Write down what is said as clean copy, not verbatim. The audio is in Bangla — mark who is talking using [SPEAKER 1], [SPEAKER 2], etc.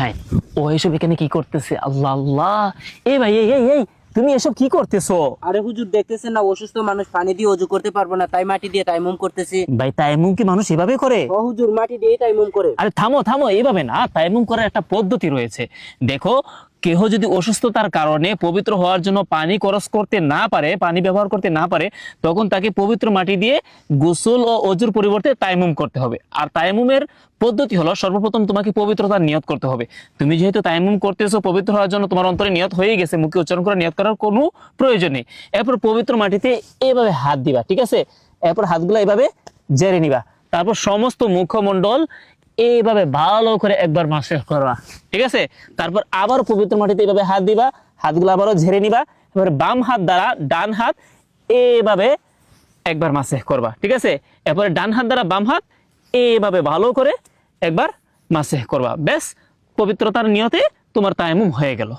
[SPEAKER 1] নাই, ও এসব এখানে কি করতেছে? আল্লাহ আল্লাহ, এই ভাই এই এই এই তুমি এসব কি করতেছো?
[SPEAKER 2] আরে হুজুর দেখতেছেন না, অসুস্থ মানুষ পানি দিয়ে ওযু করতে পারবো না, তাই মাটি দিয়ে তাইমুম করতেছি।
[SPEAKER 1] ভাই তায়াম্মুম কি মানুষ এভাবে করে?
[SPEAKER 2] ও হুজুর, মাটি দিয়ে তাইমুম করে।
[SPEAKER 1] আরে থামো থামো, এইভাবে না, তায়াম্মুম করার একটা পদ্ধতি রয়েছে। দেখো, কেহ যদি অসুস্থতার কারণে পবিত্র হওয়ার জন্য পানি খরচ করতে না পারে, পানি ব্যবহার করতে না পারে, তখন তাকে পবিত্র মাটি দিয়ে গোসল ও অজুর পরিবর্তে তায়াম্মুম করতে হবে। আর তায়াম্মুমের পদ্ধতি হলো, সর্বপ্রথম তোমাকে পবিত্রতার নিয়ত করতে হবে। তুমি যেহেতু তায়াম্মুম করতেছো পবিত্র হওয়ার জন্য, তোমার অন্তরে নিয়ত হয়ে গেছে, মুখে উচ্চারণ করে নিয়ত করার কোনো প্রয়োজন নেই। এরপর পবিত্র মাটিতে এভাবে হাত দিবা, ঠিক আছে? এরপর হাতগুলো এভাবে জেরে নিবা। তারপর সমস্ত মুখমণ্ডল এইভাবে ভালো করে একবার মাসাজ করবা, ঠিক আছে? তারপর আবার পবিত্র মাটিতে এইভাবে হাত দিবা, হাতগুলো আবারও ঝেড়ে নিবা। এবার বাম হাত দ্বারা ডান হাত এইভাবে একবার মাসাজ করবা, ঠিক আছে? এরপরে ডান হাত দ্বারা বাম হাত এইভাবে ভালো করে একবার মাসাজ করবা। ব্যাস, পবিত্রতার নিয়তে তোমার তায়াম্মুম হয়ে গেল।